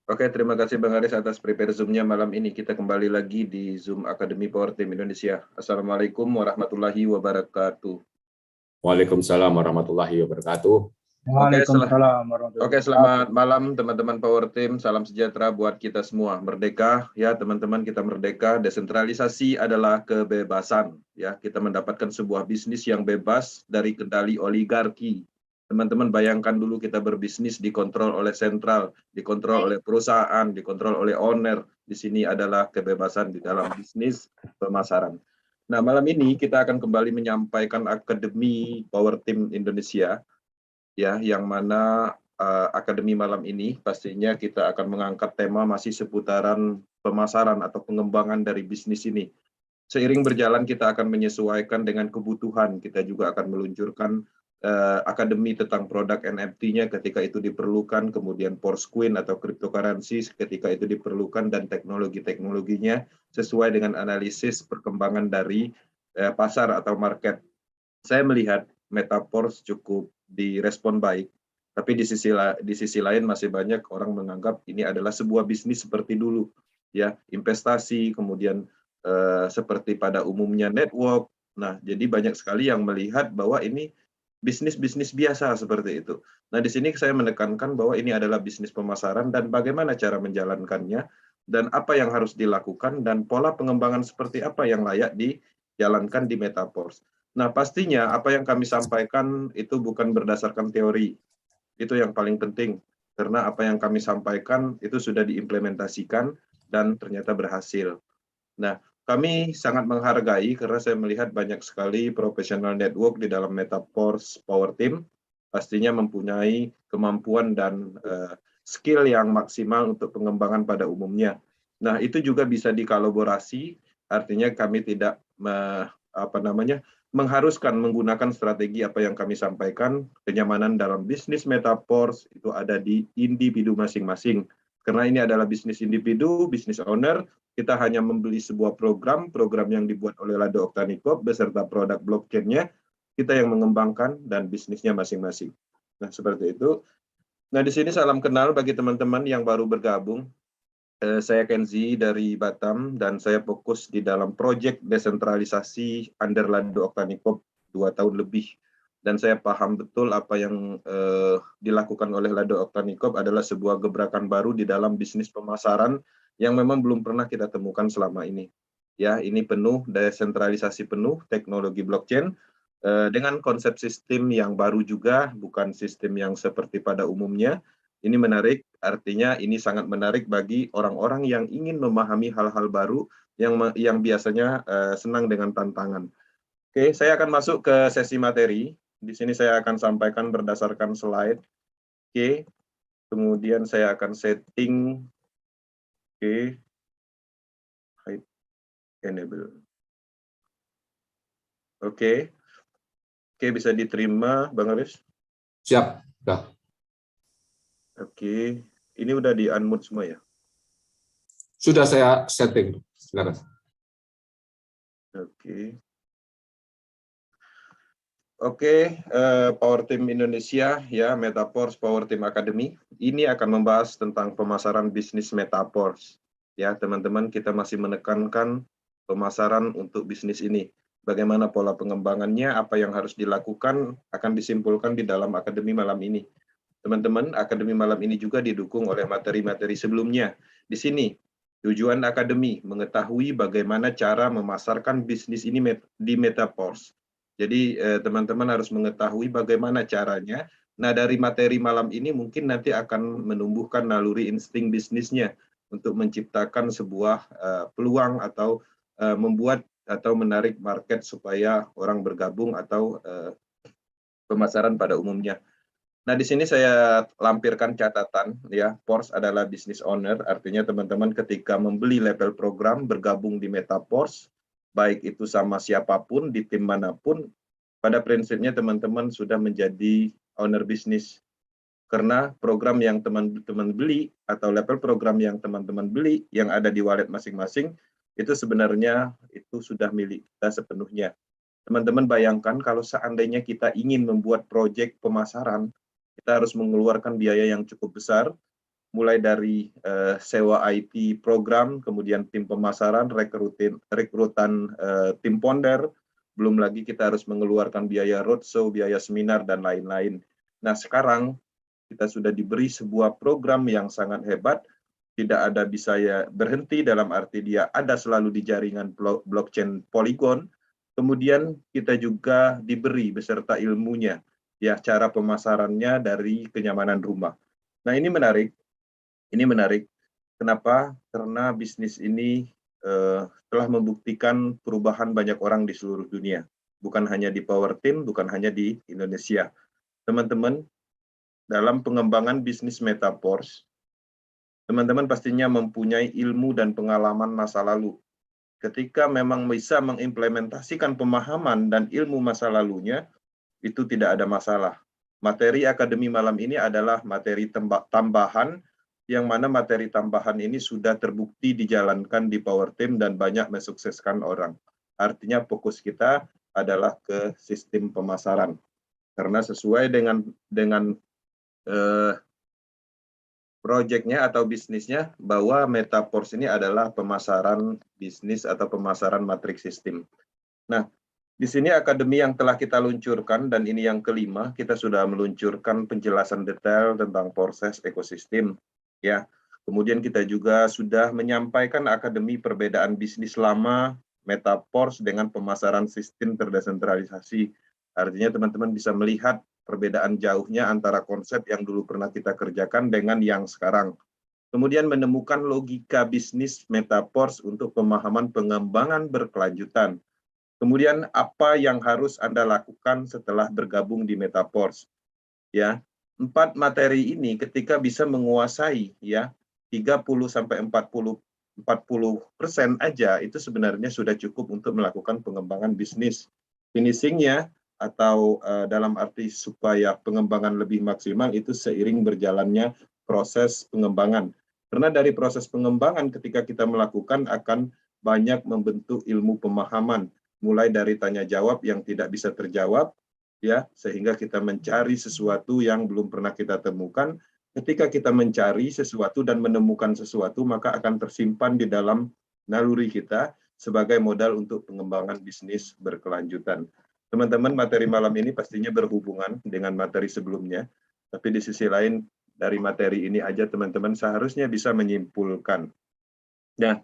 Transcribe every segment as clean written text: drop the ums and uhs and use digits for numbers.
Oke, terima kasih Bang Aris atas prepare Zoom-nya malam ini. Kita kembali lagi di Zoom Akademi Power Team Indonesia. Assalamualaikum warahmatullahi wabarakatuh. Waalaikumsalam warahmatullahi wabarakatuh. Oke, Waalaikumsalam warahmatullahi wabarakatuh. selamat malam teman-teman Power Team. Salam sejahtera buat kita semua. Merdeka, ya teman-teman, kita merdeka. Desentralisasi adalah kebebasan. Ya, kita mendapatkan sebuah bisnis yang bebas dari kendali oligarki. Teman-teman bayangkan dulu kita berbisnis dikontrol oleh sentral, dikontrol oleh perusahaan, dikontrol oleh owner. Di sini adalah kebebasan di dalam bisnis pemasaran. Nah, malam ini kita akan kembali menyampaikan Akademi Power Team Indonesia, ya, yang mana Akademi malam ini pastinya kita akan mengangkat tema masih seputaran pemasaran atau pengembangan dari bisnis ini. Seiring berjalan kita akan menyesuaikan dengan kebutuhan, kita juga akan meluncurkan akademi tentang produk NFT-nya ketika itu diperlukan, kemudian Porscoin atau cryptocurrency ketika itu diperlukan, dan teknologi-teknologinya sesuai dengan analisis perkembangan dari pasar atau market. Saya melihat Metaverse cukup direspon baik, tapi di sisi lain masih banyak orang menganggap ini adalah sebuah bisnis seperti dulu, ya, investasi, kemudian seperti pada umumnya network. Nah, jadi banyak sekali yang melihat bahwa ini bisnis-bisnis biasa seperti itu. Nah, di sini saya menekankan bahwa ini adalah bisnis pemasaran dan bagaimana cara menjalankannya dan apa yang harus dilakukan dan pola pengembangan seperti apa yang layak dijalankan di Metaverse. Nah, pastinya apa yang kami sampaikan itu bukan berdasarkan teori. Itu yang paling penting. Karena apa yang kami sampaikan itu sudah diimplementasikan dan ternyata berhasil. Nah, kami sangat menghargai karena saya melihat banyak sekali profesional network di dalam Metaverse Power Team. Pastinya mempunyai kemampuan dan skill yang maksimal untuk pengembangan pada umumnya. Nah, itu juga bisa dikolaborasi, artinya kami tidak mengharuskan menggunakan strategi apa yang kami sampaikan. Kenyamanan dalam bisnis Metaverse itu ada di individu masing-masing. Karena ini adalah bisnis individu, bisnis owner, kita hanya membeli sebuah program yang dibuat oleh Lado Oktanikop beserta produk blockchain-nya, kita yang mengembangkan dan bisnisnya masing-masing. Nah, seperti itu. Nah, di sini salam kenal bagi teman-teman yang baru bergabung. Saya Kenzi dari Batam dan saya fokus di dalam proyek desentralisasi under Lado Oktanikop 2 tahun lebih. Dan saya paham betul apa yang dilakukan oleh Lado Oktanikop adalah sebuah gebrakan baru di dalam bisnis pemasaran yang memang belum pernah kita temukan selama ini. Ya, ini penuh desentralisasi penuh teknologi blockchain dengan konsep sistem yang baru juga, bukan sistem yang seperti pada umumnya. Ini menarik, artinya ini sangat menarik bagi orang-orang yang ingin memahami hal-hal baru yang biasanya senang dengan tantangan. Oke, saya akan masuk ke sesi materi. Di sini saya akan sampaikan berdasarkan slide. Oke, kemudian saya akan setting. Oke, hide enable. Oke, bisa diterima, Bang Aris? Siap, sudah. Oke, ini udah di unmute semua ya? Sudah saya setting. Silakan. Oke, Power Team Indonesia, ya, Metaverse Power Team Academy. Ini akan membahas tentang pemasaran bisnis Metaverse. Ya, teman-teman, kita masih menekankan pemasaran untuk bisnis ini. Bagaimana pola pengembangannya, apa yang harus dilakukan, akan disimpulkan di dalam Akademi malam ini. Teman-teman, Akademi malam ini juga didukung oleh materi-materi sebelumnya. Di sini, tujuan Akademi mengetahui bagaimana cara memasarkan bisnis ini di Metaverse. Jadi, teman-teman harus mengetahui bagaimana caranya. Nah, dari materi malam ini mungkin nanti akan menumbuhkan naluri insting bisnisnya untuk menciptakan sebuah peluang atau membuat atau menarik market supaya orang bergabung atau pemasaran pada umumnya. Nah, di sini saya lampirkan catatan, ya, Porsche adalah business owner, artinya teman-teman ketika membeli level program, bergabung di Metaverse, baik itu sama siapapun, di tim manapun, pada prinsipnya teman-teman sudah menjadi owner bisnis. Karena program yang teman-teman beli, atau level program yang teman-teman beli, yang ada di wallet masing-masing, itu sebenarnya itu sudah milik kita sepenuhnya. Teman-teman bayangkan kalau seandainya kita ingin membuat proyek pemasaran, kita harus mengeluarkan biaya yang cukup besar, mulai dari sewa IT program, kemudian tim pemasaran, rekrutan tim ponder, belum lagi kita harus mengeluarkan biaya roadshow, biaya seminar, dan lain-lain. Nah, sekarang kita sudah diberi sebuah program yang sangat hebat, tidak ada bisa ya berhenti, dalam arti dia ada selalu di jaringan blockchain Polygon. Kemudian kita juga diberi beserta ilmunya, ya, cara pemasarannya dari kenyamanan rumah. Nah, ini menarik. Ini menarik. Kenapa? Karena bisnis ini telah membuktikan perubahan banyak orang di seluruh dunia. Bukan hanya di Power Team, bukan hanya di Indonesia. Teman-teman, dalam pengembangan bisnis Metaverse, teman-teman pastinya mempunyai ilmu dan pengalaman masa lalu. Ketika memang bisa mengimplementasikan pemahaman dan ilmu masa lalunya, itu tidak ada masalah. Materi akademi malam ini adalah materi tambahan, yang mana materi tambahan ini sudah terbukti dijalankan di Power Team dan banyak mensukseskan orang. Artinya fokus kita adalah ke sistem pemasaran. Karena sesuai dengan proyeknya atau bisnisnya, bahwa Metaverse ini adalah pemasaran bisnis atau pemasaran matriks sistem. Nah, di sini akademi yang telah kita luncurkan, dan ini yang kelima, kita sudah meluncurkan penjelasan detail tentang proses ekosistem. Ya, kemudian kita juga sudah menyampaikan akademi perbedaan bisnis lama Metaverse dengan pemasaran sistem terdesentralisasi. Artinya teman-teman bisa melihat perbedaan jauhnya antara konsep yang dulu pernah kita kerjakan dengan yang sekarang. Kemudian menemukan logika bisnis Metaverse untuk pemahaman pengembangan berkelanjutan. Kemudian apa yang harus Anda lakukan setelah bergabung di Metaverse? Ya, 4 materi ini ketika bisa menguasai ya 30-40% aja, itu sebenarnya sudah cukup untuk melakukan pengembangan bisnis. Finishingnya atau dalam arti supaya pengembangan lebih maksimal itu seiring berjalannya proses pengembangan. Karena dari proses pengembangan ketika kita melakukan akan banyak membentuk ilmu pemahaman, mulai dari tanya jawab yang tidak bisa terjawab, ya, sehingga kita mencari sesuatu yang belum pernah kita temukan. Ketika kita mencari sesuatu dan menemukan sesuatu, maka akan tersimpan di dalam naluri kita sebagai modal untuk pengembangan bisnis berkelanjutan. Teman-teman, materi malam ini pastinya berhubungan dengan materi sebelumnya, tapi di sisi lain dari materi ini aja teman-teman seharusnya bisa menyimpulkan. Nah,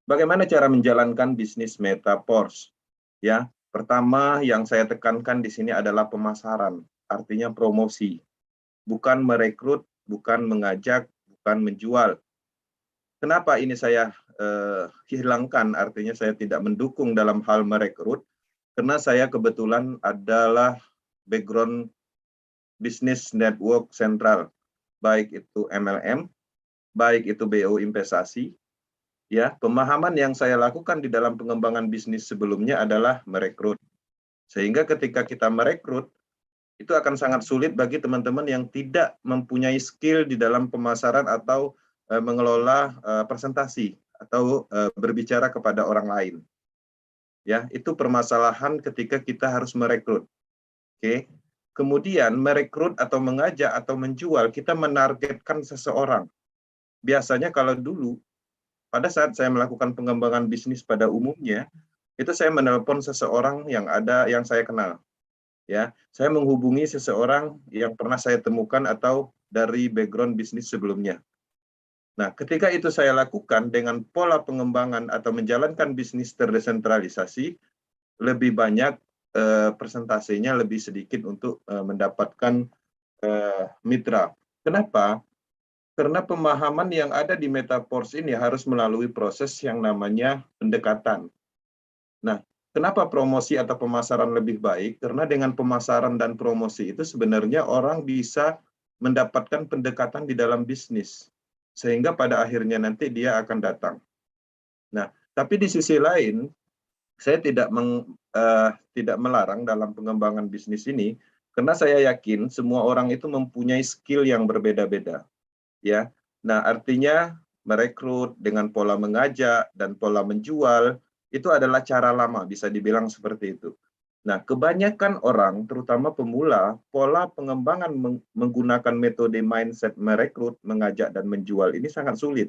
bagaimana cara menjalankan bisnis Metaverse? Ya, pertama yang saya tekankan di sini adalah pemasaran, artinya promosi. Bukan merekrut, bukan mengajak, bukan menjual. Kenapa ini saya hilangkan, artinya saya tidak mendukung dalam hal merekrut, karena saya kebetulan adalah background bisnis network sentral, baik itu MLM, baik itu BO investasi. Ya, pemahaman yang saya lakukan di dalam pengembangan bisnis sebelumnya adalah merekrut. Sehingga ketika kita merekrut, itu akan sangat sulit bagi teman-teman yang tidak mempunyai skill di dalam pemasaran atau mengelola presentasi atau berbicara kepada orang lain. Ya, itu permasalahan ketika kita harus merekrut. Oke. Kemudian merekrut atau mengajak atau menjual, kita menargetkan seseorang. Biasanya kalau dulu pada saat saya melakukan pengembangan bisnis pada umumnya, itu saya menelpon seseorang yang saya kenal. Ya, saya menghubungi seseorang yang pernah saya temukan atau dari background bisnis sebelumnya. Nah, ketika itu saya lakukan dengan pola pengembangan atau menjalankan bisnis terdesentralisasi, lebih banyak persentasenya lebih sedikit untuk mendapatkan mitra. Kenapa? Karena pemahaman yang ada di Metaverse ini harus melalui proses yang namanya pendekatan. Nah, kenapa promosi atau pemasaran lebih baik? Karena dengan pemasaran dan promosi itu sebenarnya orang bisa mendapatkan pendekatan di dalam bisnis. Sehingga pada akhirnya nanti dia akan datang. Nah, tapi di sisi lain, saya tidak melarang dalam pengembangan bisnis ini, karena saya yakin semua orang itu mempunyai skill yang berbeda-beda. Ya, nah artinya merekrut dengan pola mengajak dan pola menjual itu adalah cara lama, bisa dibilang seperti itu. Nah, kebanyakan orang, terutama pemula, pola pengembangan menggunakan metode mindset merekrut, mengajak, dan menjual ini sangat sulit.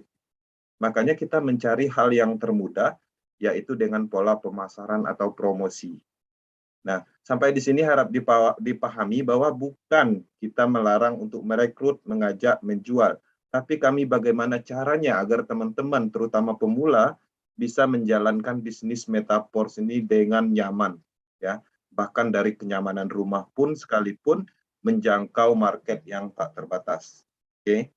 Makanya kita mencari hal yang termudah, yaitu dengan pola pemasaran atau promosi. Nah, sampai di sini harap dipahami bahwa bukan kita melarang untuk merekrut, mengajak, menjual. Tapi kami bagaimana caranya agar teman-teman, terutama pemula, bisa menjalankan bisnis Metaforce ini dengan nyaman. Ya, bahkan dari kenyamanan rumah pun sekalipun menjangkau market yang tak terbatas. Oke.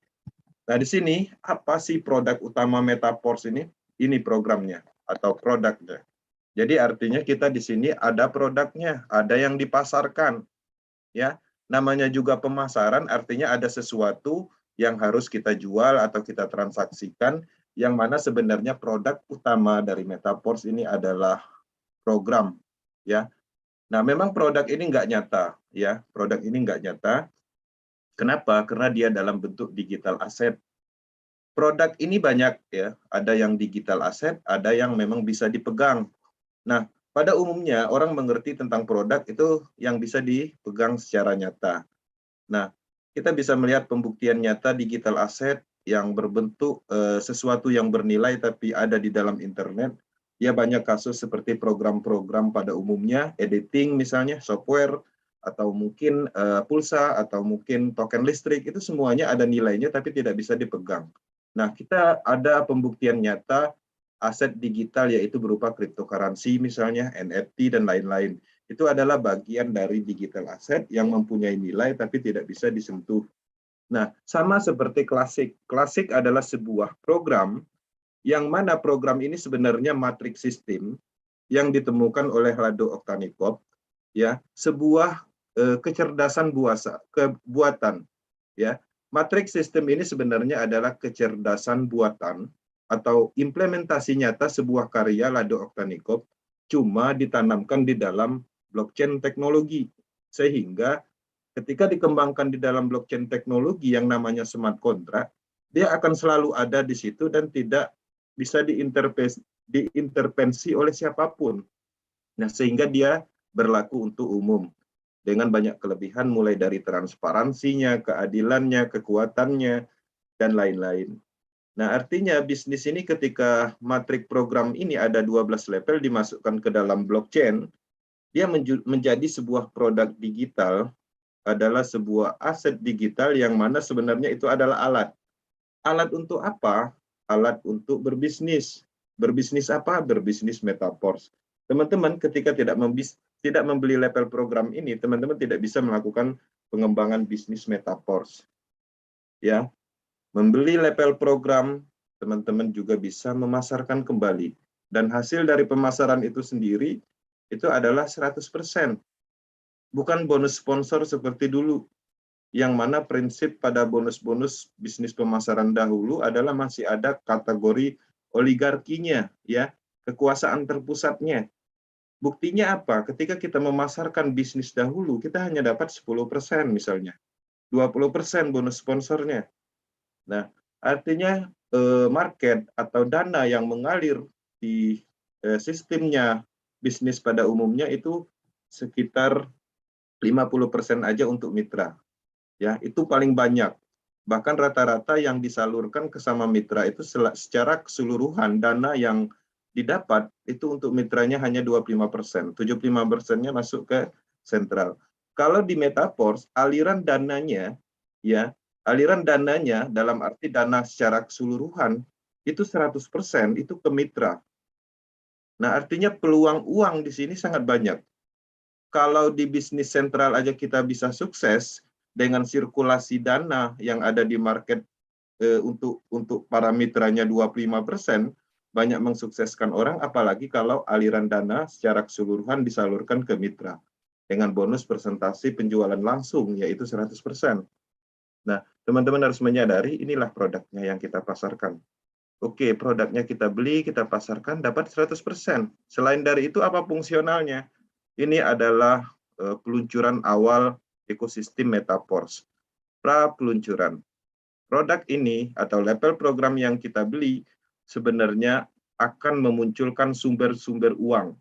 Nah, di sini apa sih produk utama Metaforce ini? Ini programnya atau produknya. Jadi artinya kita di sini ada produknya, ada yang dipasarkan. Ya, namanya juga pemasaran, artinya ada sesuatu yang harus kita jual atau kita transaksikan, yang mana sebenarnya produk utama dari Metaforce ini adalah program. Ya, nah memang produk ini nggak nyata. Ya, produk ini nggak nyata. Kenapa? Karena dia dalam bentuk digital asset. Produk ini banyak ya, ada yang digital asset, ada yang memang bisa dipegang. Nah, pada umumnya orang mengerti tentang produk itu yang bisa dipegang secara nyata. Nah, kita bisa melihat pembuktian nyata digital asset yang berbentuk sesuatu yang bernilai tapi ada di dalam internet. Ya, banyak kasus seperti program-program pada umumnya, editing misalnya, software, atau mungkin pulsa, atau mungkin token listrik, itu semuanya ada nilainya tapi tidak bisa dipegang. Nah, kita ada pembuktian nyata aset digital yaitu berupa cryptocurrency misalnya, NFT, dan lain-lain. Itu adalah bagian dari digital asset yang mempunyai nilai tapi tidak bisa disentuh. Nah, sama seperti klasik. Klasik adalah sebuah program yang mana program ini sebenarnya matrix system yang ditemukan oleh Lado Oktanikov, ya, sebuah kecerdasan buatan, ya. Matrix system ini sebenarnya adalah kecerdasan buatan atau implementasi nyata sebuah karya Lado Oktanikov, cuma ditanamkan di dalam blockchain teknologi. Sehingga ketika dikembangkan di dalam blockchain teknologi yang namanya smart contract, dia akan selalu ada di situ dan tidak bisa diintervensi oleh siapapun. Nah, sehingga dia berlaku untuk umum dengan banyak kelebihan mulai dari transparansinya, keadilannya, kekuatannya, dan lain-lain. Nah, artinya bisnis ini ketika matrik program ini ada 12 level dimasukkan ke dalam blockchain, dia menjadi sebuah produk digital, adalah sebuah aset digital yang mana sebenarnya itu adalah alat. Alat untuk apa? Alat untuk berbisnis. Berbisnis apa? Berbisnis Metaforce. Teman-teman ketika tidak membeli level program ini, teman-teman tidak bisa melakukan pengembangan bisnis Metaforce. Ya, membeli level program, teman-teman juga bisa memasarkan kembali. Dan hasil dari pemasaran itu sendiri, itu adalah 100%. Bukan bonus sponsor seperti dulu. Yang mana prinsip pada bonus-bonus bisnis pemasaran dahulu adalah masih ada kategori oligarkinya, ya, kekuasaan terpusatnya. Buktinya apa? Ketika kita memasarkan bisnis dahulu, kita hanya dapat 10% misalnya. 20% bonus sponsornya. Nah, artinya market atau dana yang mengalir di sistemnya bisnis pada umumnya itu sekitar 50% aja untuk mitra. Ya, itu paling banyak. Bahkan rata-rata yang disalurkan ke sama mitra itu secara keseluruhan dana yang didapat itu untuk mitranya hanya 25%. 75%-nya masuk ke sentral. Kalau di Metaforce, aliran dananya dalam arti dana secara keseluruhan itu 100% itu ke mitra. Nah, artinya peluang uang di sini sangat banyak. Kalau di bisnis sentral aja kita bisa sukses dengan sirkulasi dana yang ada di market untuk para mitranya 25%, banyak mensukseskan orang, apalagi kalau aliran dana secara keseluruhan disalurkan ke mitra dengan bonus persentase penjualan langsung yaitu 100%. Nah, teman-teman harus menyadari inilah produknya yang kita pasarkan. Oke, produknya kita beli, kita pasarkan, dapat 100%. Selain dari itu, apa fungsionalnya? Ini adalah peluncuran awal ekosistem Metaforce. Pra-peluncuran. Produk ini atau level program yang kita beli sebenarnya akan memunculkan sumber-sumber uang.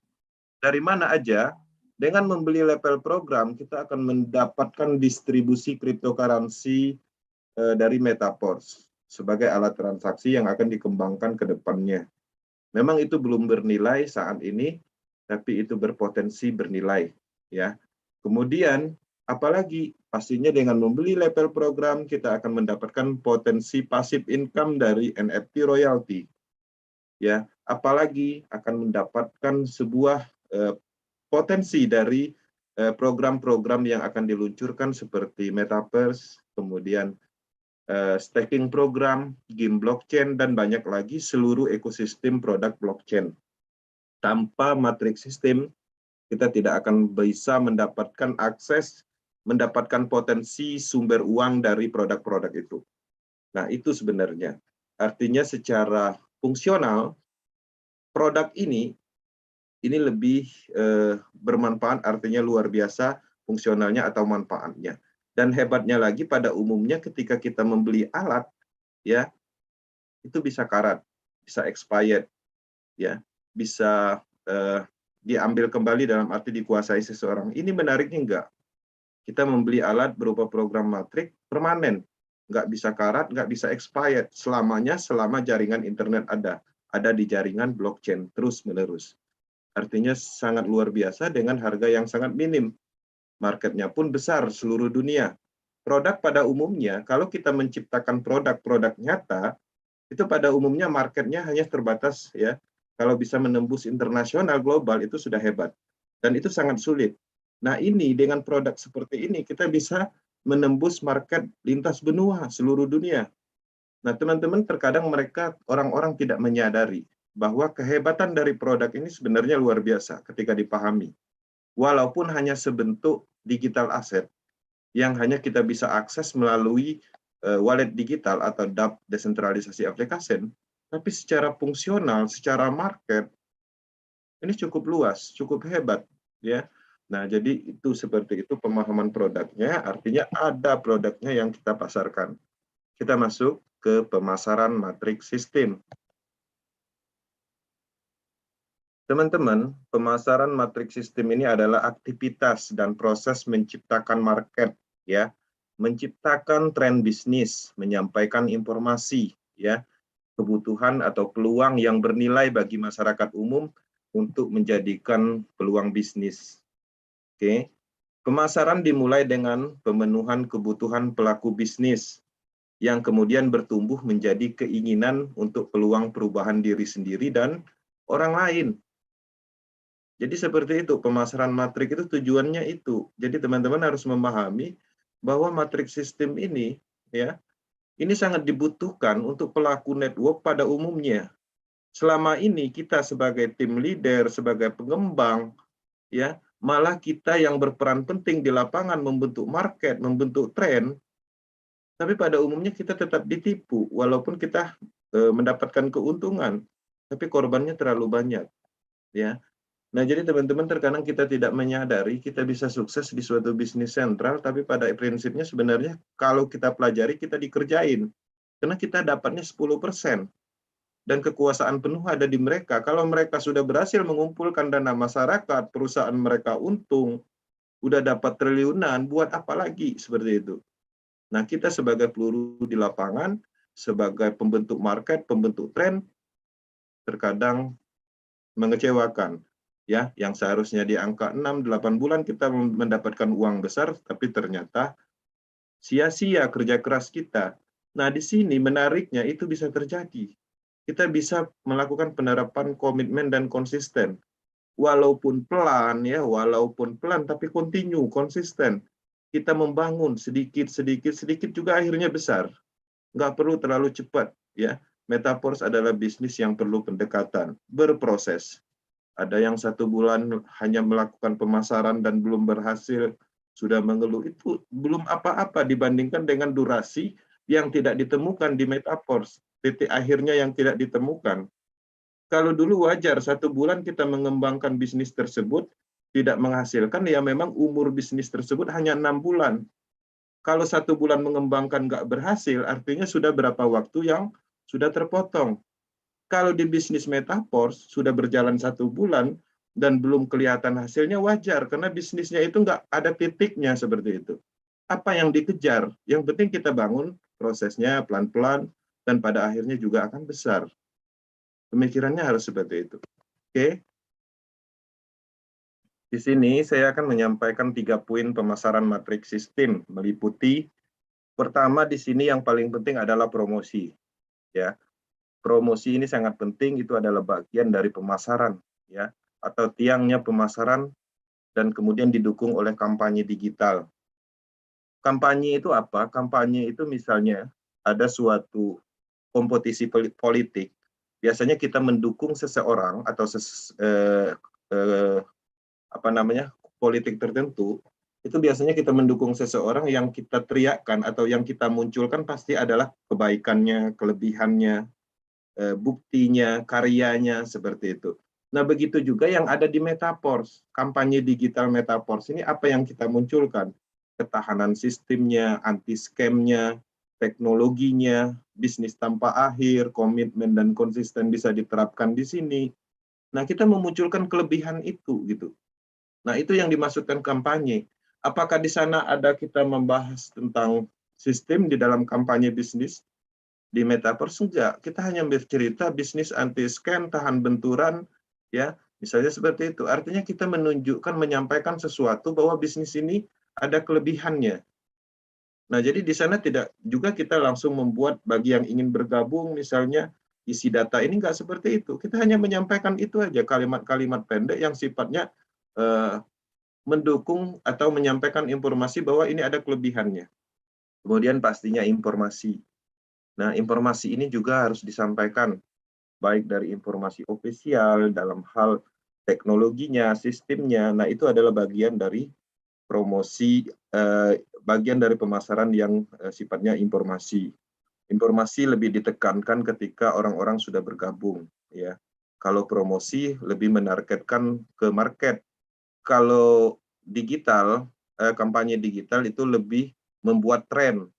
Dari mana aja? Dengan membeli level program, kita akan mendapatkan distribusi cryptocurrency dari Metaverse sebagai alat transaksi yang akan dikembangkan ke depannya. Memang itu belum bernilai saat ini, tapi itu berpotensi bernilai, ya. Kemudian, apalagi pastinya dengan membeli level program, kita akan mendapatkan potensi passive income dari NFT royalty, ya. Apalagi akan mendapatkan sebuah potensi dari program-program yang akan diluncurkan seperti Metaverse, kemudian staking program, game blockchain, dan banyak lagi seluruh ekosistem produk blockchain. Tanpa matrix system, kita tidak akan bisa mendapatkan akses, mendapatkan potensi sumber uang dari produk-produk itu. Nah, itu sebenarnya. Artinya secara fungsional, produk ini lebih bermanfaat, artinya luar biasa fungsionalnya atau manfaatnya. Dan hebatnya lagi pada umumnya ketika kita membeli alat, ya, itu bisa karat, bisa expired, ya, bisa diambil kembali dalam arti dikuasai seseorang. Ini menariknya enggak. Kita membeli alat berupa program matrix permanen, nggak bisa karat, nggak bisa expired selamanya selama jaringan internet ada di jaringan blockchain terus-menerus. Artinya sangat luar biasa dengan harga yang sangat minim. Marketnya pun besar seluruh dunia. Produk pada umumnya, kalau kita menciptakan produk-produk nyata, itu pada umumnya marketnya hanya terbatas, ya. Kalau bisa menembus internasional global itu sudah hebat. Dan itu sangat sulit. Nah, ini dengan produk seperti ini kita bisa menembus market lintas benua seluruh dunia. Nah, teman-teman, terkadang mereka orang-orang tidak menyadari bahwa kehebatan dari produk ini sebenarnya luar biasa ketika dipahami. Walaupun hanya sebentuk digital asset yang hanya kita bisa akses melalui wallet digital atau DApp desentralisasi application, tapi secara fungsional, secara market ini cukup luas, cukup hebat, ya. Nah, jadi itu seperti itu pemahaman produknya, artinya ada produknya yang kita pasarkan. Kita masuk ke pemasaran matrix sistem. Teman-teman, pemasaran matrix sistem ini adalah aktivitas dan proses menciptakan market, ya, menciptakan tren bisnis, menyampaikan informasi, ya, kebutuhan atau peluang yang bernilai bagi masyarakat umum untuk menjadikan peluang bisnis. Oke. Pemasaran dimulai dengan pemenuhan kebutuhan pelaku bisnis yang kemudian bertumbuh menjadi keinginan untuk peluang perubahan diri sendiri dan orang lain. Jadi seperti itu, pemasaran matriks itu tujuannya itu. Jadi teman-teman harus memahami bahwa matriks sistem ini, ya, ini sangat dibutuhkan untuk pelaku network pada umumnya. Selama ini kita sebagai tim leader, sebagai pengembang, ya, malah kita yang berperan penting di lapangan membentuk market, membentuk tren, tapi pada umumnya kita tetap ditipu, walaupun kita mendapatkan keuntungan, tapi korbannya terlalu banyak, ya. Nah, jadi teman-teman terkadang kita tidak menyadari kita bisa sukses di suatu bisnis sentral, tapi pada prinsipnya sebenarnya kalau kita pelajari kita dikerjain. Karena kita dapatnya 10%. Dan kekuasaan penuh ada di mereka. Kalau mereka sudah berhasil mengumpulkan dana masyarakat, perusahaan mereka untung, udah dapat triliunan, buat apa lagi seperti itu. Nah, kita sebagai peluru di lapangan, sebagai pembentuk market, pembentuk tren, terkadang mengecewakan. Ya, yang seharusnya di angka 6-8 bulan kita mendapatkan uang besar, tapi ternyata sia-sia kerja keras kita. Nah, di sini menariknya itu bisa terjadi. Kita bisa melakukan penerapan komitmen dan konsisten. Walaupun pelan, ya, walaupun pelan, tapi continue, konsisten. Kita membangun sedikit juga akhirnya besar. Nggak perlu terlalu cepat, ya. Metaverse adalah bisnis yang perlu pendekatan, berproses. Ada yang 1 bulan hanya melakukan pemasaran dan belum berhasil, sudah mengeluh. Itu belum apa-apa dibandingkan dengan durasi yang tidak ditemukan di Metaverse, titik akhirnya yang tidak ditemukan. Kalau dulu wajar 1 bulan kita mengembangkan bisnis tersebut, tidak menghasilkan, ya memang umur bisnis tersebut hanya 6 bulan. Kalau 1 bulan mengembangkan nggak berhasil, artinya sudah berapa waktu yang sudah terpotong. Kalau di bisnis Metaverse sudah berjalan 1 bulan, dan belum kelihatan hasilnya, wajar, karena bisnisnya itu nggak ada titiknya seperti itu. Apa yang dikejar? Yang penting kita bangun prosesnya pelan-pelan, dan pada akhirnya juga akan besar. Pemikirannya harus seperti itu. Oke? Di sini saya akan menyampaikan 3 poin pemasaran matriks sistem, meliputi pertama di sini yang paling penting adalah promosi. Ya, promosi ini sangat penting, itu adalah bagian dari pemasaran, ya, atau tiangnya pemasaran, dan kemudian didukung oleh kampanye digital. Kampanye itu apa? Kampanye itu misalnya ada suatu kompetisi politik, biasanya kita mendukung seseorang atau politik tertentu, itu biasanya kita mendukung seseorang yang kita teriakkan atau yang kita munculkan pasti adalah kebaikannya, kelebihannya, buktinya, karyanya, seperti itu. Nah, begitu juga yang ada di Metaverse, kampanye digital Metaverse ini apa yang kita munculkan? Ketahanan sistemnya, anti-scam-nya, teknologinya, bisnis tanpa akhir, komitmen dan konsisten bisa diterapkan di sini. Nah, kita memunculkan kelebihan itu, gitu. Nah, itu yang dimaksudkan kampanye. Apakah di sana ada kita membahas tentang sistem di dalam kampanye bisnis? Di Metaverse enggak. Kita hanya bercerita bisnis anti-scam, tahan benturan, ya, misalnya seperti itu. Artinya kita menunjukkan, menyampaikan sesuatu bahwa bisnis ini ada kelebihannya. Nah, jadi di sana tidak juga kita langsung membuat bagi yang ingin bergabung, misalnya isi data ini enggak seperti itu. Kita hanya menyampaikan itu aja, kalimat-kalimat pendek yang sifatnya mendukung atau menyampaikan informasi bahwa ini ada kelebihannya. Kemudian pastinya informasi. Nah, informasi ini juga harus disampaikan, baik dari informasi ofisial, dalam hal teknologinya, sistemnya. Nah, itu adalah bagian dari promosi, bagian dari pemasaran yang sifatnya informasi. Informasi lebih ditekankan ketika orang-orang sudah bergabung, ya. Kalau promosi lebih menargetkan ke market. Kalau digital, kampanye digital itu lebih membuat tren,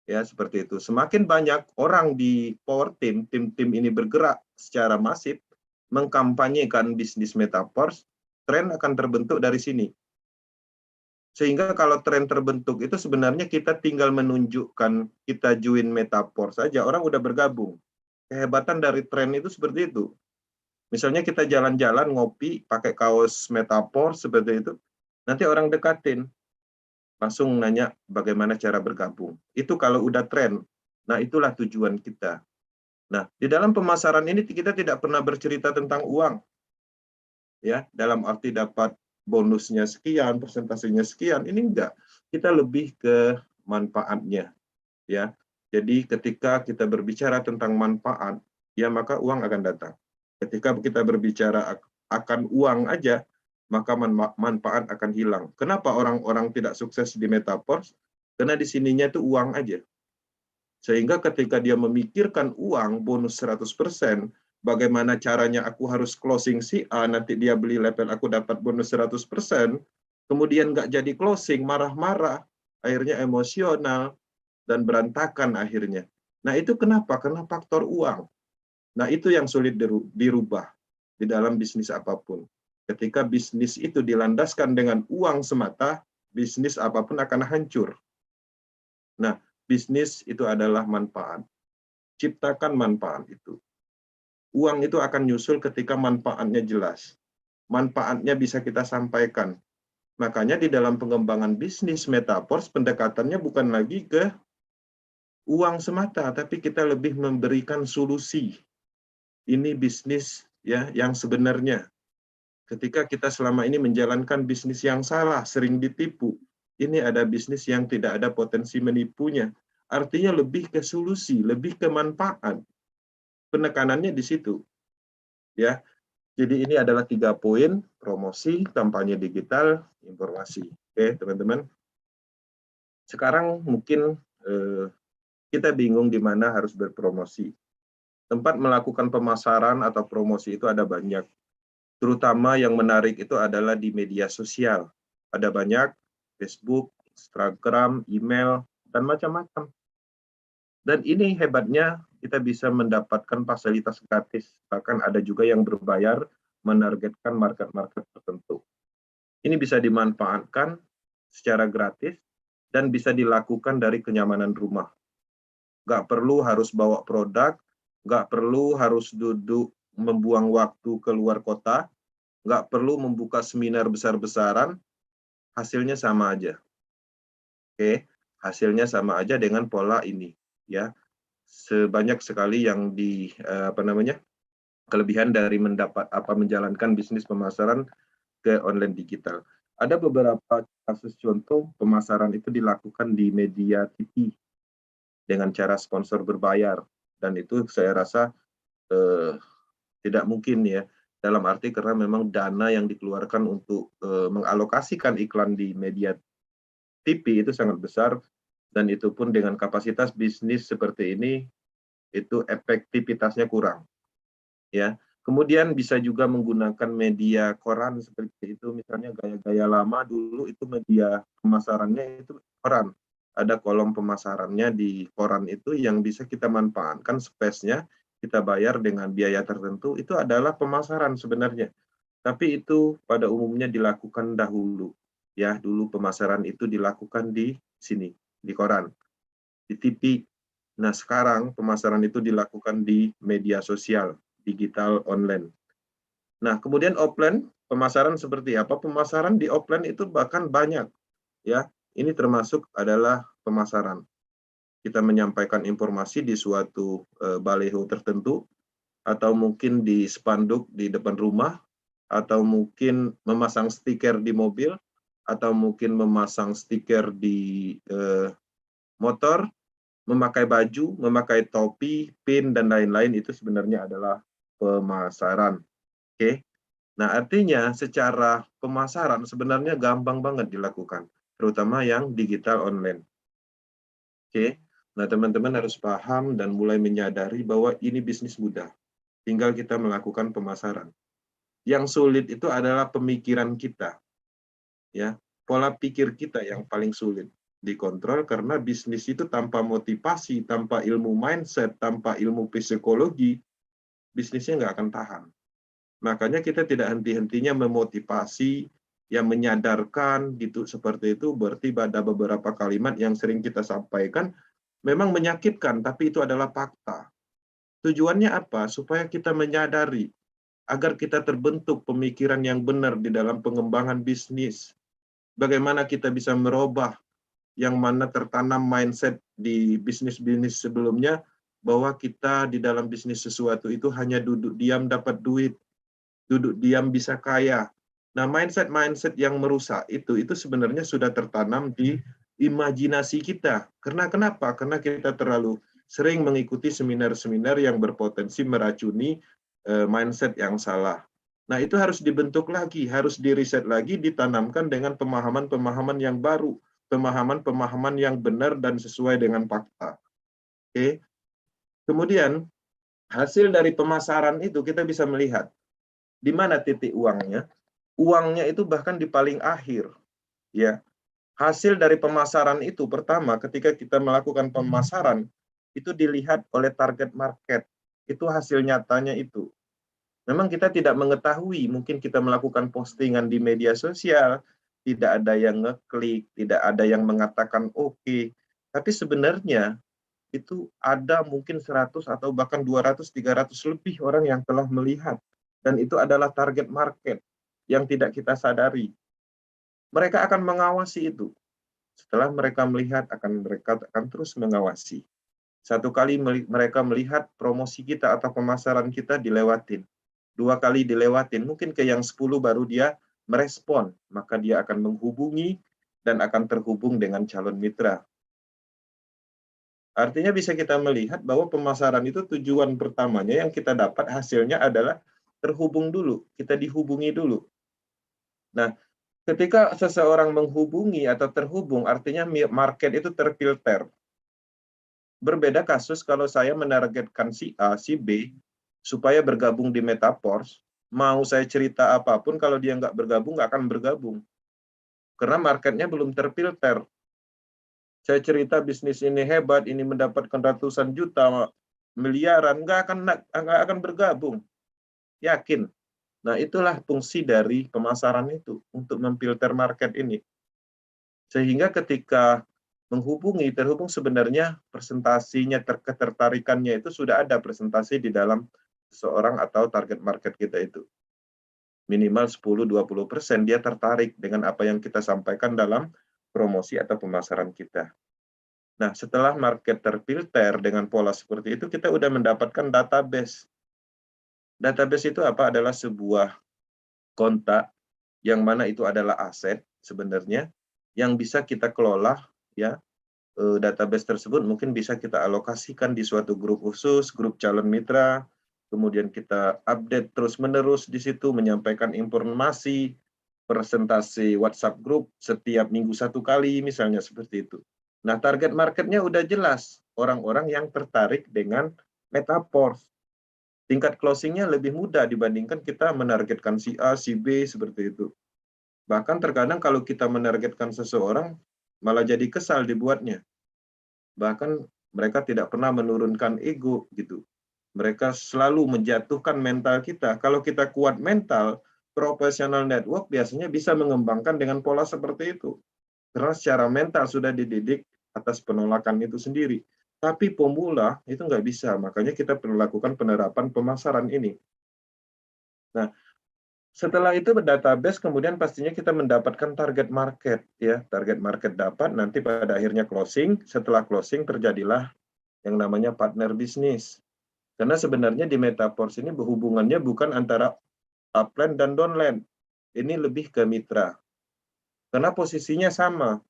ya, seperti itu. Semakin banyak orang di power team ini bergerak secara masif mengkampanyekan bisnis Metaverse, tren akan terbentuk dari sini. Sehingga kalau tren terbentuk itu sebenarnya kita tinggal menunjukkan kita join Metaverse saja, orang udah bergabung. Kehebatan dari tren itu seperti itu. Misalnya kita jalan-jalan ngopi pakai kaos Metaverse seperti itu, nanti orang dekatin, langsung nanya bagaimana cara bergabung. Itu kalau udah tren. Nah, itulah tujuan kita. Nah, di dalam pemasaran ini kita tidak pernah bercerita tentang uang. Ya, dalam arti dapat bonusnya sekian, persentasenya sekian, ini enggak. Kita lebih ke manfaatnya, ya. Jadi ketika kita berbicara tentang manfaat, ya maka uang akan datang. Ketika kita berbicara akan uang aja, maka manfaat akan hilang. Kenapa orang-orang tidak sukses di Metaverse? Karena di sininya itu uang aja. Sehingga ketika dia memikirkan uang, bonus 100%, bagaimana caranya aku harus closing si A, nanti dia beli level aku dapat bonus 100%, kemudian nggak jadi closing, marah-marah, akhirnya emosional, dan berantakan akhirnya. Nah, itu kenapa? Karena faktor uang. Nah, itu yang sulit dirubah di dalam bisnis apapun. Ketika bisnis itu dilandaskan dengan uang semata, bisnis apapun akan hancur. Nah, bisnis itu adalah manfaat. Ciptakan manfaat itu. Uang itu akan nyusul ketika manfaatnya jelas. Manfaatnya bisa kita sampaikan. Makanya di dalam pengembangan bisnis Metaverse, pendekatannya bukan lagi ke uang semata, tapi kita lebih memberikan solusi. Ini bisnis, ya, yang sebenarnya. Ketika kita selama ini menjalankan bisnis yang salah, sering ditipu, ini ada bisnis yang tidak ada potensi menipunya. Artinya lebih ke solusi, lebih ke manfaat. Penekanannya di situ. Ya. Jadi ini adalah 3 poin: promosi, kampanye digital, informasi. Oke, teman-teman. Sekarang mungkin kita bingung di mana harus berpromosi. Tempat melakukan pemasaran atau promosi itu ada banyak. Terutama yang menarik itu adalah di media sosial. Ada banyak, Facebook, Instagram, email, dan macam-macam. Dan ini hebatnya, kita bisa mendapatkan fasilitas gratis. Bahkan ada juga yang berbayar menargetkan market-market tertentu. Ini bisa dimanfaatkan secara gratis dan bisa dilakukan dari kenyamanan rumah. Nggak perlu harus bawa produk, nggak perlu harus duduk membuang waktu keluar kota, nggak perlu membuka seminar besar-besaran, hasilnya sama aja. Oke, hasilnya sama aja dengan pola ini, ya. Sebanyak sekali yang kelebihan dari menjalankan bisnis pemasaran ke online digital. Ada beberapa kasus contoh pemasaran itu dilakukan di media TV dengan cara sponsor berbayar, dan itu saya rasa tidak mungkin ya, dalam arti karena memang dana yang dikeluarkan untuk mengalokasikan iklan di media TV itu sangat besar, dan itu pun dengan kapasitas bisnis seperti ini, itu efektivitasnya kurang. Ya, kemudian bisa juga menggunakan media koran seperti itu, misalnya gaya-gaya lama dulu itu media pemasarannya itu koran. Ada kolom pemasarannya di koran itu yang bisa kita manfaatkan space-nya, kita bayar dengan biaya tertentu, itu adalah pemasaran sebenarnya. Tapi itu pada umumnya dilakukan dahulu. Ya, dulu pemasaran itu dilakukan di sini, di koran, di TV. Nah, sekarang pemasaran itu dilakukan di media sosial, digital, online. Nah, kemudian offline, pemasaran seperti apa? Pemasaran di offline itu bahkan banyak. Ya, ini termasuk adalah pemasaran. Kita menyampaikan informasi di suatu baliho tertentu, atau mungkin di spanduk di depan rumah, atau mungkin memasang stiker di mobil, atau mungkin memasang stiker di motor, memakai baju, memakai topi, pin, dan lain-lain, itu sebenarnya adalah pemasaran. Oke. Nah, artinya secara pemasaran sebenarnya gampang banget dilakukan, terutama yang digital online. Oke. Nah, teman-teman harus paham dan mulai menyadari bahwa ini bisnis mudah. Tinggal kita melakukan pemasaran. Yang sulit itu adalah pemikiran kita. Ya, pola pikir kita yang paling sulit dikontrol, karena bisnis itu tanpa motivasi, tanpa ilmu mindset, tanpa ilmu psikologi, bisnisnya nggak akan tahan. Makanya kita tidak henti-hentinya memotivasi, yang menyadarkan gitu, seperti itu. Berarti ada beberapa kalimat yang sering kita sampaikan memang menyakitkan, tapi itu adalah fakta. Tujuannya apa? Supaya kita menyadari, agar kita terbentuk pemikiran yang benar di dalam pengembangan bisnis. Bagaimana kita bisa merubah yang mana tertanam mindset di bisnis-bisnis sebelumnya, bahwa kita di dalam bisnis sesuatu itu hanya duduk diam dapat duit, duduk diam bisa kaya. Nah, mindset-mindset yang merusak itu sebenarnya sudah tertanam di imajinasi kita. Karena kenapa? Karena kita terlalu sering mengikuti seminar-seminar yang berpotensi meracuni mindset yang salah. Nah, itu harus dibentuk lagi, harus diriset lagi, ditanamkan dengan pemahaman-pemahaman yang baru, pemahaman-pemahaman yang benar dan sesuai dengan fakta. Oke. Kemudian, hasil dari pemasaran itu kita bisa melihat di mana titik uangnya. Uangnya itu bahkan di paling akhir. Ya. Hasil dari pemasaran itu pertama, ketika kita melakukan pemasaran, itu dilihat oleh target market. Itu hasil nyatanya itu. Memang kita tidak mengetahui, mungkin kita melakukan postingan di media sosial, tidak ada yang ngeklik, tidak ada yang mengatakan oke. Tapi sebenarnya itu ada mungkin 100 atau bahkan 200, 300 lebih orang yang telah melihat. Dan itu adalah target market yang tidak kita sadari. Mereka akan mengawasi itu. Setelah mereka melihat, mereka akan terus mengawasi. Satu kali mereka melihat promosi kita atau pemasaran kita dilewatin. 2 kali dilewatin, mungkin ke yang 10 baru dia merespon, maka dia akan menghubungi dan akan terhubung dengan calon mitra. Artinya bisa kita melihat bahwa pemasaran itu tujuan pertamanya yang kita dapat hasilnya adalah terhubung dulu, kita dihubungi dulu. Nah, ketika seseorang menghubungi atau terhubung, artinya market itu terfilter. Berbeda kasus kalau saya menargetkan si A, si B, supaya bergabung di Metaverse, mau saya cerita apapun, kalau dia nggak bergabung, nggak akan bergabung. Karena marketnya belum terfilter. Saya cerita bisnis ini hebat, ini mendapatkan ratusan juta, miliaran, nggak akan bergabung. Yakin. Nah, itulah fungsi dari pemasaran itu, untuk memfilter market ini. Sehingga ketika terhubung sebenarnya presentasinya, ketertarikannya itu sudah ada presentasi di dalam seseorang atau target market kita itu. Minimal 10-20% dia tertarik dengan apa yang kita sampaikan dalam promosi atau pemasaran kita. Nah, setelah market terfilter dengan pola seperti itu, kita udah mendapatkan database. Database itu apa? Adalah sebuah kontak yang mana itu adalah aset sebenarnya yang bisa kita kelola, ya. Database tersebut mungkin bisa kita alokasikan di suatu grup khusus, grup calon mitra, kemudian kita update terus-menerus di situ, menyampaikan informasi, presentasi WhatsApp grup setiap minggu 1 kali, misalnya seperti itu. Nah, target marketnya udah jelas, orang-orang yang tertarik dengan Metaverse. Tingkat closing-nya lebih mudah dibandingkan kita menargetkan si A, si B, seperti itu. Bahkan terkadang kalau kita menargetkan seseorang, malah jadi kesal dibuatnya. Bahkan mereka tidak pernah menurunkan ego gitu. Mereka selalu menjatuhkan mental kita. Kalau kita kuat mental, professional network biasanya bisa mengembangkan dengan pola seperti itu. Karena secara mental sudah dididik atas penolakan itu sendiri. Tapi pemula itu nggak bisa, makanya kita perlu lakukan penerapan pemasaran ini. Nah, setelah itu database, kemudian pastinya kita mendapatkan target market, ya. Target market dapat, nanti pada akhirnya closing. Setelah closing terjadilah yang namanya partner bisnis. Karena sebenarnya di Metaverse ini berhubungannya bukan antara upline dan downline. Ini lebih ke mitra. Karena posisinya sama.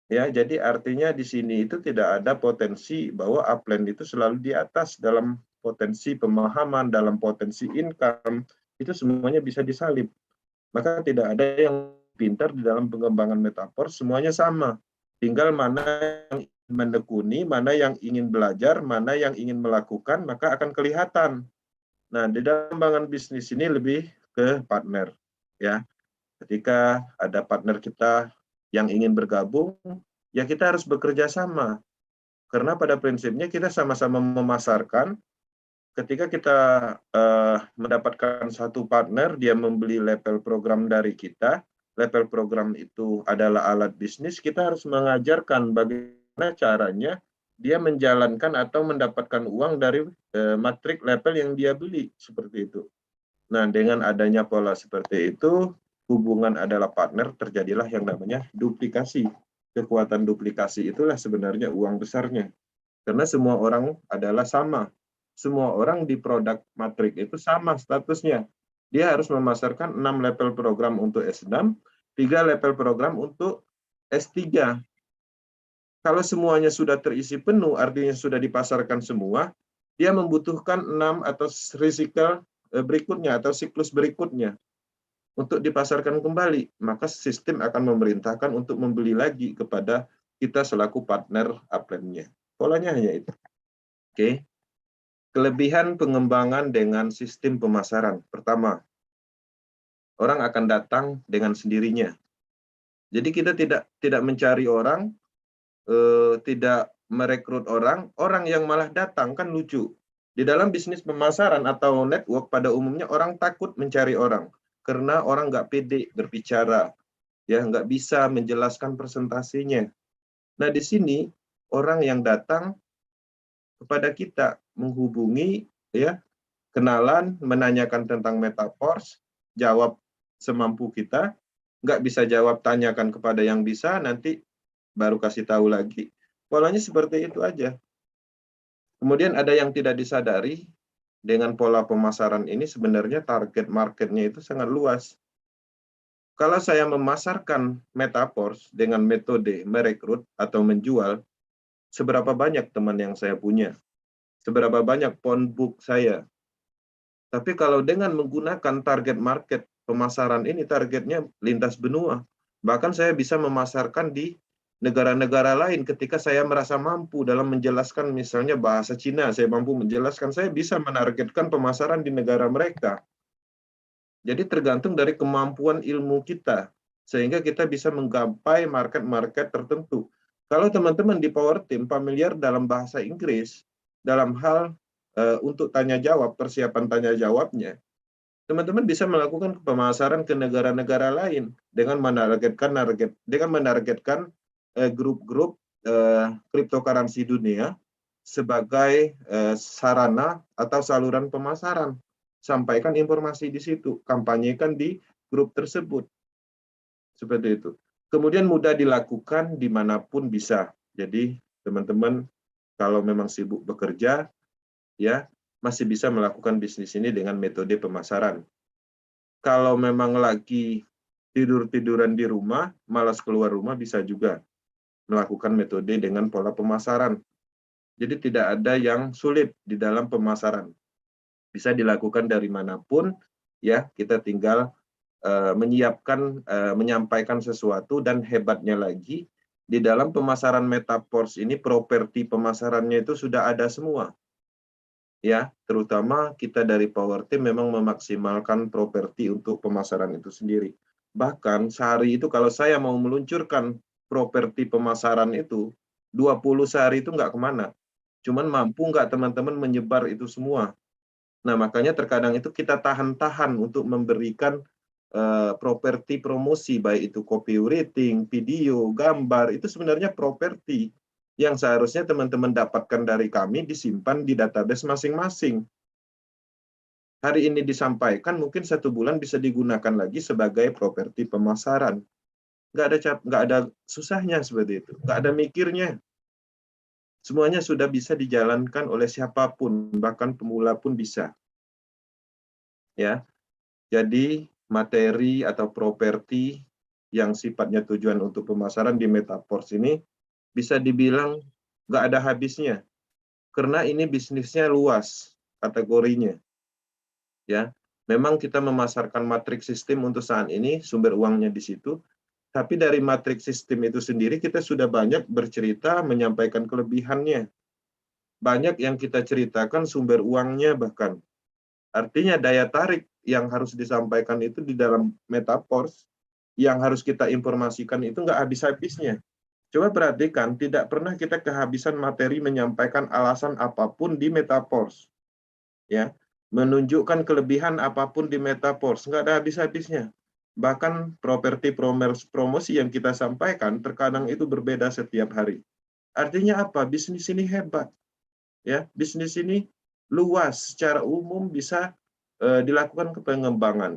Ya, jadi artinya di sini itu tidak ada potensi bahwa upline itu selalu di atas dalam potensi pemahaman, dalam potensi income, itu semuanya bisa disalib. Maka tidak ada yang pintar di dalam pengembangan Metaverse, semuanya sama. Tinggal mana yang menekuni, mana yang ingin belajar, mana yang ingin melakukan, maka akan kelihatan. Nah, di dalam pengembangan bisnis ini lebih ke partner, ya. Ketika ada partner kita yang ingin bergabung, ya kita harus bekerja sama. Karena pada prinsipnya kita sama-sama memasarkan. Ketika kita mendapatkan satu partner, dia membeli level program dari kita, level program itu adalah alat bisnis, kita harus mengajarkan bagaimana caranya dia menjalankan atau mendapatkan uang dari matrik level yang dia beli, seperti itu. Nah, dengan adanya pola seperti itu, hubungan adalah partner, terjadilah yang namanya duplikasi. Kekuatan duplikasi itulah sebenarnya uang besarnya. Karena semua orang adalah sama. Semua orang di produk matrik itu sama statusnya. Dia harus memasarkan 6 level program untuk S6, 3 level program untuk S3. Kalau semuanya sudah terisi penuh, artinya sudah dipasarkan semua, dia membutuhkan 6 atau cycle berikutnya atau siklus berikutnya untuk dipasarkan kembali. Maka sistem akan memerintahkan untuk membeli lagi kepada kita selaku partner upline-nya. Polanya hanya itu. Oke. Kelebihan pengembangan dengan sistem pemasaran. Pertama, orang akan datang dengan sendirinya. Jadi kita tidak mencari orang, tidak merekrut orang, orang yang malah datang, kan lucu. Di dalam bisnis pemasaran atau network pada umumnya orang takut mencari orang karena orang nggak pede berbicara, ya nggak bisa menjelaskan presentasinya. Nah, di sini orang yang datang kepada kita menghubungi, ya, kenalan, menanyakan tentang Metaverse, jawab semampu kita, nggak bisa jawab, tanyakan kepada yang bisa, nanti baru kasih tahu lagi. Polanya seperti itu aja. Kemudian ada yang tidak disadari, dengan pola pemasaran ini sebenarnya target marketnya itu sangat luas. Kalau saya memasarkan Metaverse dengan metode merekrut atau menjual, seberapa banyak teman yang saya punya? Seberapa banyak phone book saya? Tapi kalau dengan menggunakan target market pemasaran ini, targetnya lintas benua. Bahkan saya bisa memasarkan di negara-negara lain ketika saya merasa mampu dalam menjelaskan misalnya bahasa Cina, saya mampu menjelaskan, saya bisa menargetkan pemasaran di negara mereka. Jadi tergantung dari kemampuan ilmu kita, sehingga kita bisa menggapai market-market tertentu. Kalau teman-teman di Power Team familiar dalam bahasa Inggris, dalam hal untuk tanya jawab, persiapan tanya jawabnya, teman-teman bisa melakukan pemasaran ke negara-negara lain dengan menargetkan grup-grup cryptocurrency dunia sebagai sarana atau saluran pemasaran. Sampaikan informasi di situ, kampanyekan di grup tersebut. Seperti itu. Kemudian mudah dilakukan dimanapun bisa. Jadi teman-teman kalau memang sibuk bekerja, ya masih bisa melakukan bisnis ini dengan metode pemasaran. Kalau memang lagi tidur-tiduran di rumah, malas keluar rumah, bisa juga melakukan metode dengan pola pemasaran. Jadi tidak ada yang sulit di dalam pemasaran. Bisa dilakukan dari manapun, ya kita tinggal menyampaikan sesuatu, dan hebatnya lagi di dalam pemasaran Metaverse ini properti pemasarannya itu sudah ada semua. Ya, terutama kita dari Power Team memang memaksimalkan properti untuk pemasaran itu sendiri. Bahkan sehari itu kalau saya mau meluncurkan properti pemasaran itu 20 sehari itu nggak kemana. Cuman mampu nggak teman-teman menyebar itu semua. Nah, makanya terkadang itu kita tahan-tahan untuk memberikan properti promosi, baik itu copywriting, video, gambar, itu sebenarnya properti yang seharusnya teman-teman dapatkan dari kami disimpan di database masing-masing. Hari ini disampaikan, mungkin 1 bulan bisa digunakan lagi sebagai properti pemasaran. Nggak ada susahnya seperti itu, nggak ada mikirnya. Semuanya sudah bisa dijalankan oleh siapapun, bahkan pemula pun bisa. Ya, jadi materi atau properti yang sifatnya tujuan untuk pemasaran di Metaverse ini bisa dibilang nggak ada habisnya, karena ini bisnisnya luas kategorinya. Ya, memang kita memasarkan matriks sistem untuk saat ini, sumber uangnya di situ, tapi dari matriks sistem itu sendiri kita sudah banyak bercerita, menyampaikan kelebihannya. Banyak yang kita ceritakan sumber uangnya bahkan. Artinya daya tarik yang harus disampaikan itu di dalam Metaverse, yang harus kita informasikan itu nggak habis-habisnya. Coba perhatikan, tidak pernah kita kehabisan materi menyampaikan alasan apapun di Metaverse. Ya, menunjukkan kelebihan apapun di Metaverse, nggak ada habis-habisnya. Bahkan properti promosi yang kita sampaikan terkadang itu berbeda setiap hari. Artinya apa? Bisnis ini hebat. Ya, bisnis ini luas, secara umum bisa dilakukan ke pengembangan.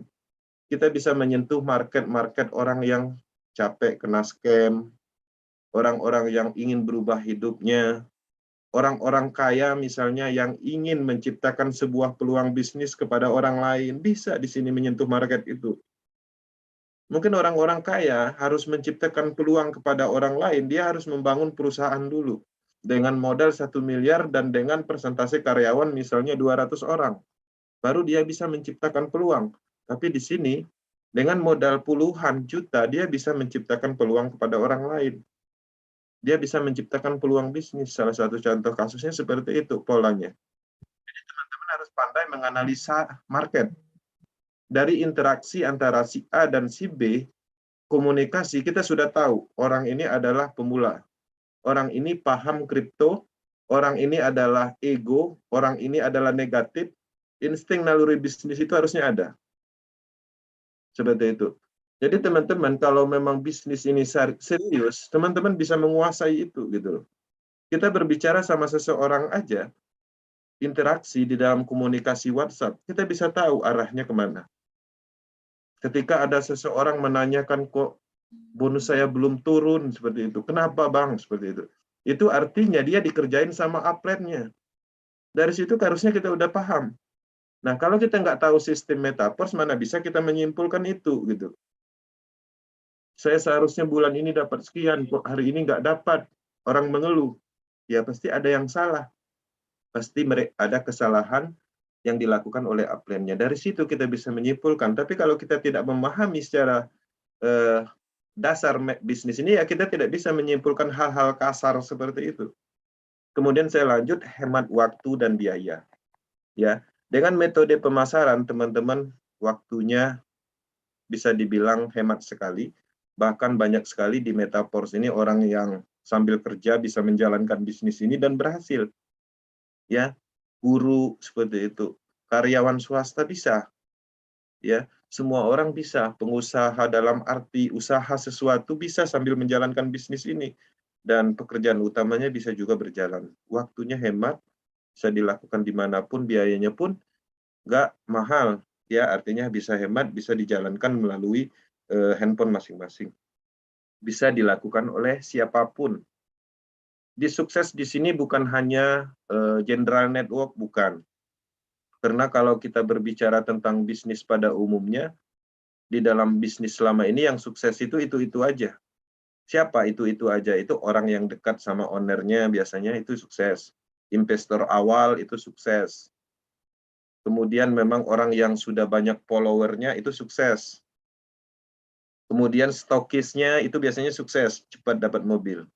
Kita bisa menyentuh market-market orang yang capek kena scam, orang-orang yang ingin berubah hidupnya, orang-orang kaya misalnya yang ingin menciptakan sebuah peluang bisnis kepada orang lain, bisa di sini menyentuh market itu. Mungkin orang-orang kaya harus menciptakan peluang kepada orang lain, dia harus membangun perusahaan dulu dengan modal 1 miliar dan dengan persentase karyawan misalnya 200 orang. Baru dia bisa menciptakan peluang. Tapi di sini dengan modal puluhan juta dia bisa menciptakan peluang kepada orang lain. Dia bisa menciptakan peluang bisnis. Salah satu contoh kasusnya seperti itu polanya. Jadi teman-teman harus pandai menganalisa market. Dari interaksi antara si A dan si B, komunikasi kita sudah tahu orang ini adalah pemula. Orang ini paham kripto, orang ini adalah ego, orang ini adalah negatif. Insting naluri bisnis itu harusnya ada. Seperti itu. Jadi teman-teman kalau memang bisnis ini serius, teman-teman bisa menguasai itu gitu loh. Kita berbicara sama seseorang aja, interaksi di dalam komunikasi WhatsApp, kita bisa tahu arahnya kemana. Ketika ada seseorang menanyakan kok bonus saya belum turun seperti itu, kenapa bang seperti itu? Itu artinya dia dikerjain sama upline-nya. Dari situ harusnya kita udah paham. Nah kalau kita nggak tahu sistem Metaverse, mana bisa kita menyimpulkan itu gitu. Saya seharusnya bulan ini dapat sekian, kok hari ini nggak dapat. Orang mengeluh, ya pasti ada yang salah. Pasti ada kesalahan yang dilakukan oleh upline-nya. Dari situ kita bisa menyimpulkan. Tapi kalau kita tidak memahami secara dasar bisnis ini, ya kita tidak bisa menyimpulkan hal-hal kasar seperti itu. Kemudian saya lanjut, hemat waktu dan biaya. Ya, dengan metode pemasaran, teman-teman, waktunya bisa dibilang hemat sekali. Bahkan banyak sekali di Metaverse ini orang yang sambil kerja bisa menjalankan bisnis ini dan berhasil. Ya, guru seperti itu, karyawan swasta bisa. ya. Semua orang bisa, pengusaha dalam arti usaha sesuatu bisa sambil menjalankan bisnis ini. Dan pekerjaan utamanya bisa juga berjalan. Waktunya hemat, bisa dilakukan dimanapun, biayanya pun nggak mahal. Ya, artinya bisa hemat, bisa dijalankan melalui handphone masing-masing. Bisa dilakukan oleh siapapun. Sukses di sini bukan hanya general network, bukan. Karena kalau kita berbicara tentang bisnis pada umumnya, di dalam bisnis selama ini yang sukses itu aja. Siapa itu aja? Itu orang yang dekat sama ownernya biasanya itu sukses. Investor awal itu sukses. Kemudian memang orang yang sudah banyak followernya itu sukses. Kemudian stokisnya itu biasanya sukses, cepat dapat mobil.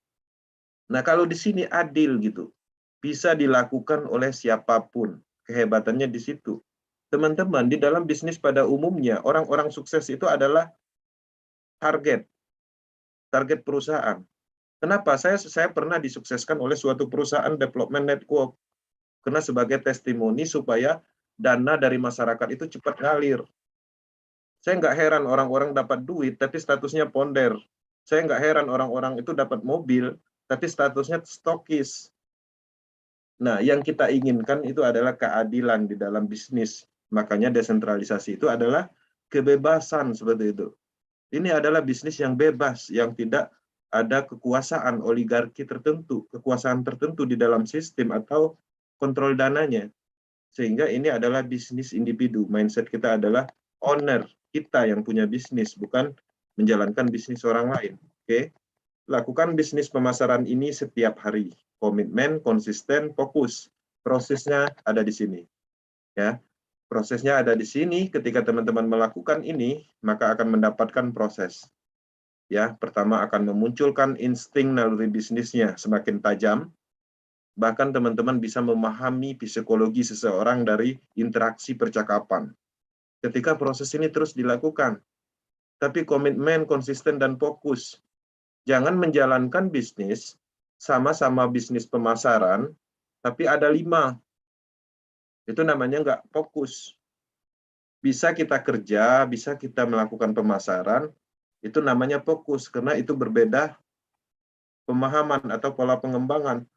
Nah, kalau di sini adil gitu. Bisa dilakukan oleh siapapun. Kehebatannya di situ. Teman-teman, di dalam bisnis pada umumnya, orang-orang sukses itu adalah target perusahaan. Kenapa? Saya pernah disukseskan oleh suatu perusahaan development network. Karena sebagai testimoni supaya dana dari masyarakat itu cepat ngalir. Saya nggak heran orang-orang dapat duit, tapi statusnya ponder. Saya nggak heran orang-orang itu dapat mobil, tapi statusnya stokis. Nah, yang kita inginkan itu adalah keadilan di dalam bisnis. Makanya desentralisasi itu adalah kebebasan seperti itu. Ini adalah bisnis yang bebas, yang tidak ada kekuasaan oligarki tertentu, kekuasaan tertentu di dalam sistem atau kontrol dananya. Sehingga ini adalah bisnis individu. Mindset kita adalah owner, kita yang punya bisnis, bukan menjalankan bisnis orang lain. Oke? Lakukan bisnis pemasaran ini setiap hari. Komitmen, konsisten, fokus. Prosesnya ada di sini. Ya. Prosesnya ada di sini. Ketika teman-teman melakukan ini, maka akan mendapatkan proses. Ya, pertama akan memunculkan insting naluri bisnisnya semakin tajam. Bahkan teman-teman bisa memahami psikologi seseorang dari interaksi percakapan. Ketika proses ini terus dilakukan, tapi komitmen, konsisten, dan fokus. Jangan menjalankan bisnis sama-sama bisnis pemasaran, tapi ada 5. Itu namanya nggak fokus. Bisa kita kerja, bisa kita melakukan pemasaran, itu namanya fokus, karena itu berbeda pemahaman atau pola pengembangan.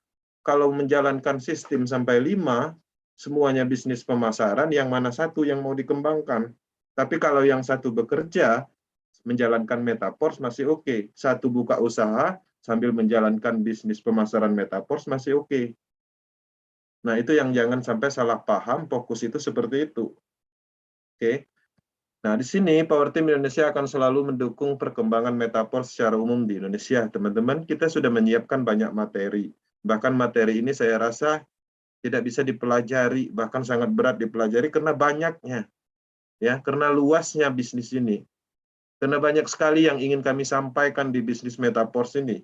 Kalau menjalankan sistem sampai 5, semuanya bisnis pemasaran, yang mana satu yang mau dikembangkan. Tapi kalau yang satu bekerja, menjalankan Metaverse masih oke. Satu buka usaha sambil menjalankan bisnis pemasaran Metaverse masih oke. Nah, itu yang jangan sampai salah paham, fokus itu seperti itu. Oke. Nah, di sini Power Team Indonesia akan selalu mendukung perkembangan Metaverse secara umum di Indonesia. Teman-teman, kita sudah menyiapkan banyak materi. Bahkan materi ini saya rasa tidak bisa dipelajari, bahkan sangat berat dipelajari karena banyaknya. Ya, karena luasnya bisnis ini. Karena banyak sekali yang ingin kami sampaikan di bisnis Metaverse ini.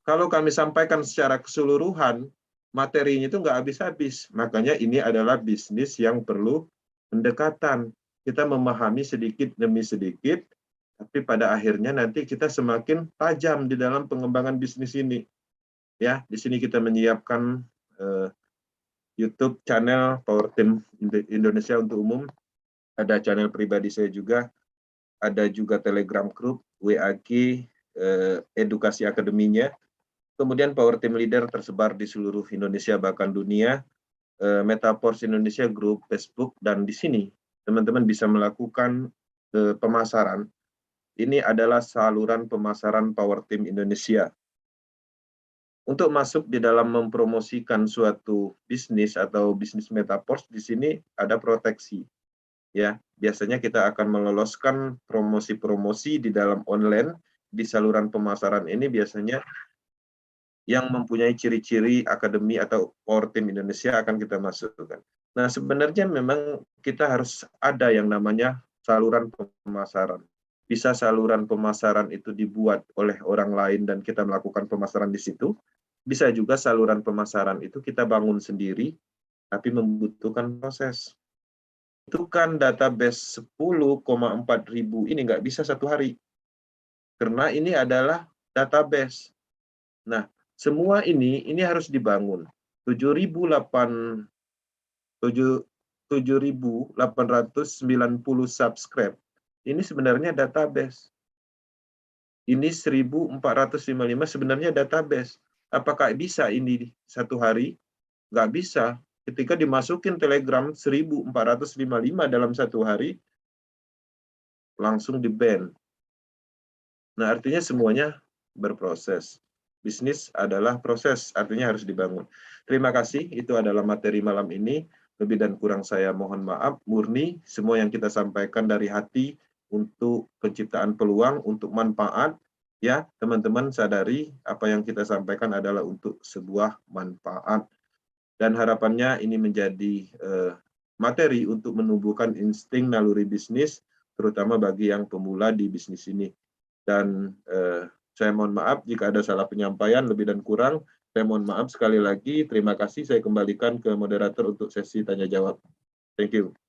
Kalau kami sampaikan secara keseluruhan, materinya itu nggak habis-habis. Makanya ini adalah bisnis yang perlu pendekatan. Kita memahami sedikit demi sedikit, tapi pada akhirnya nanti kita semakin tajam di dalam pengembangan bisnis ini. Ya, di sini kita menyiapkan YouTube channel Power Team Indonesia untuk umum. Ada channel pribadi saya juga. Ada juga Telegram Group, WAG, edukasi akademinya. Kemudian Power Team Leader tersebar di seluruh Indonesia, bahkan dunia. Metaverse Indonesia Group, Facebook, dan di sini teman-teman bisa melakukan pemasaran. Ini adalah saluran pemasaran Power Team Indonesia. Untuk masuk di dalam mempromosikan suatu bisnis atau bisnis Metaverse, di sini ada proteksi. Ya, biasanya kita akan meloloskan promosi-promosi di dalam online di saluran pemasaran ini biasanya yang mempunyai ciri-ciri akademi atau Power Team Indonesia akan kita masukkan. Nah, sebenarnya memang kita harus ada yang namanya saluran pemasaran. Bisa saluran pemasaran itu dibuat oleh orang lain dan kita melakukan pemasaran di situ. Bisa juga saluran pemasaran itu kita bangun sendiri, tapi membutuhkan proses. Itu kan database 10,4 ribu ini nggak bisa satu hari. Karena ini adalah database. Nah, semua ini harus dibangun. 7.800 7.890 subscribe. Ini sebenarnya database. Ini 1.455 sebenarnya database. Apakah bisa ini satu hari? Nggak bisa. Ketika dimasukin Telegram 1.455 dalam satu hari, langsung di-ban. Nah, artinya semuanya berproses. Bisnis adalah proses, artinya harus dibangun. Terima kasih, itu adalah materi malam ini. Lebih dan kurang saya mohon maaf, murni semua yang kita sampaikan dari hati untuk penciptaan peluang, untuk manfaat. Ya, teman-teman sadari apa yang kita sampaikan adalah untuk sebuah manfaat. Dan harapannya ini menjadi materi untuk menumbuhkan insting naluri bisnis, terutama bagi yang pemula di bisnis ini. Dan saya mohon maaf jika ada salah penyampaian, lebih dan kurang. Saya mohon maaf sekali lagi. Terima kasih. Saya kembalikan ke moderator untuk sesi tanya jawab. Thank you.